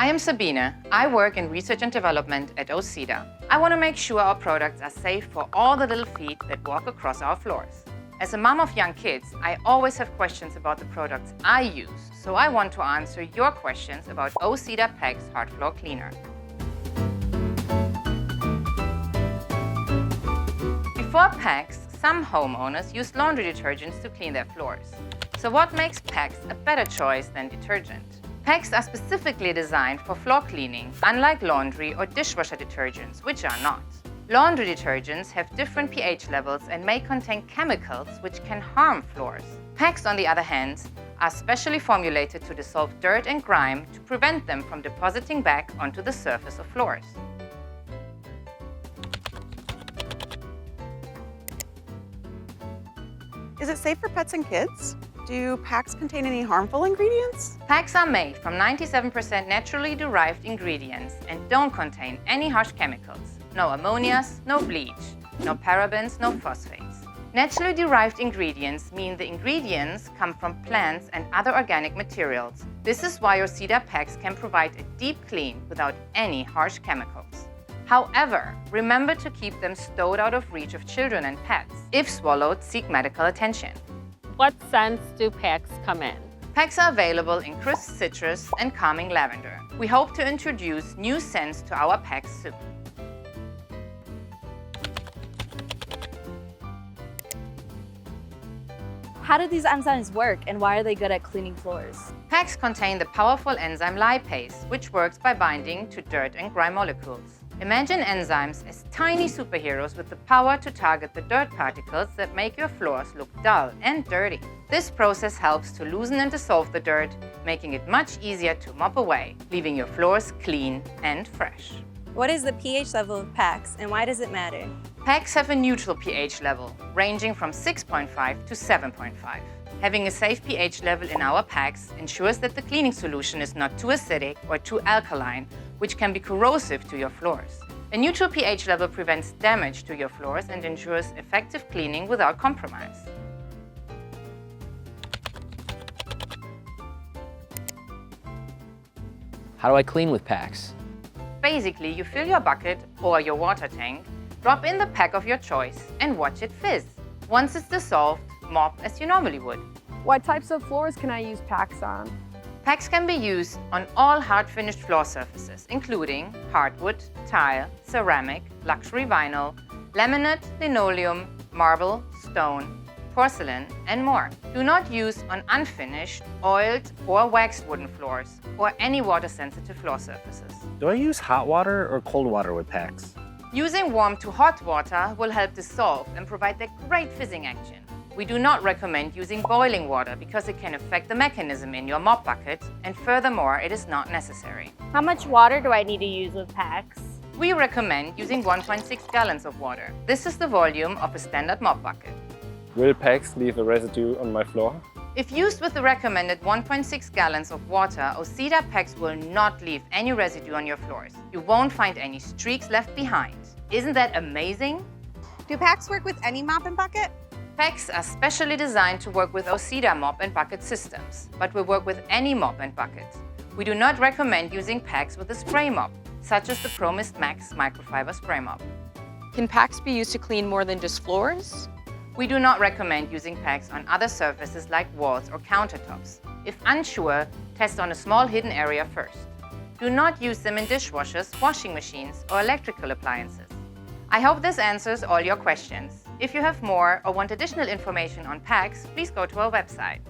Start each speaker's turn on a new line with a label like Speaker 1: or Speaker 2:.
Speaker 1: I am Sabine. I work in research and development at O-Cedar. I want to make sure our products are safe for all the little feet that walk across our floors. As a mom of young kids, I always have questions about the products I use, so I want to answer your questions about O-Cedar PACS Hard Floor Cleaner. Before PACS, some homeowners used laundry detergents to clean their floors. So what makes PACS a better choice than detergent? PACS are specifically designed for floor cleaning, unlike laundry or dishwasher detergents, which are not. Laundry detergents have different pH levels and may contain chemicals which can harm floors. PACS, on the other hand, are specially formulated to dissolve dirt and grime to prevent them from depositing back onto the surface of floors.
Speaker 2: Is it safe for pets and kids? Do PACS contain any harmful ingredients?
Speaker 1: PACS are made from 97% naturally derived ingredients and don't contain any harsh chemicals. No ammonias, no bleach, no parabens, no phosphates. Naturally derived ingredients mean the ingredients come from plants and other organic materials. This is why O-Cedar PACS can provide a deep clean without any harsh chemicals. However, remember to keep them stowed out of reach of children and pets. If swallowed, seek medical attention.
Speaker 3: What scents do PACS come in?
Speaker 1: PACS are available in crisp citrus and calming lavender. We hope to introduce new scents to our PACS soon.
Speaker 4: How do these enzymes work and why are they good at cleaning floors?
Speaker 1: PACS contain the powerful enzyme lipase, which works by binding to dirt and grime molecules. Imagine enzymes as tiny superheroes with the power to target the dirt particles that make your floors look dull and dirty. This process helps to loosen and dissolve the dirt, making it much easier to mop away, leaving your floors clean and fresh.
Speaker 5: What is the pH level of PACS and why does it matter?
Speaker 1: PACS have a neutral pH level, ranging from 6.5 to 7.5. Having a safe pH level in our PACS ensures that the cleaning solution is not too acidic or too alkaline, which can be corrosive to your floors. A neutral pH level prevents damage to your floors and ensures effective cleaning without compromise.
Speaker 6: How do I clean with PACS?
Speaker 1: Basically, you fill your bucket or your water tank, drop in the pack of your choice, and watch it fizz. Once it's dissolved, mop as you normally would.
Speaker 7: What types of floors can I use PACS on?
Speaker 1: PACS can be used on all hard-finished floor surfaces, including hardwood, tile, ceramic, luxury vinyl, laminate, linoleum, marble, stone, porcelain, and more. Do not use on unfinished, oiled, or waxed wooden floors, or any water-sensitive floor surfaces.
Speaker 8: Do I use hot water or cold water with PACS?
Speaker 1: Using warm to hot water will help dissolve and provide that great fizzing action. We do not recommend using boiling water because it can affect the mechanism in your mop bucket, and furthermore, it is not necessary.
Speaker 3: How much water do I need to use with PACS?
Speaker 1: We recommend using 1.6 gallons of water. This is the volume of a standard mop bucket.
Speaker 9: Will PACS leave a residue on my floor?
Speaker 1: If used with the recommended 1.6 gallons of water, O-Cedar PACS will not leave any residue on your floors. You won't find any streaks left behind. Isn't that amazing?
Speaker 2: Do PACS work with any mop and bucket?
Speaker 1: PACS are specially designed to work with O-Cedar mop and bucket systems, but will work with any mop and bucket. We do not recommend using PACS with a spray mop, such as the ProMist Max microfiber spray mop.
Speaker 10: Can PACS be used to clean more than just floors?
Speaker 1: We do not recommend using PACS on other surfaces like walls or countertops. If unsure, test on a small hidden area first. Do not use them in dishwashers, washing machines, or electrical appliances. I hope this answers all your questions. If you have more or want additional information on PACS, please go to our website.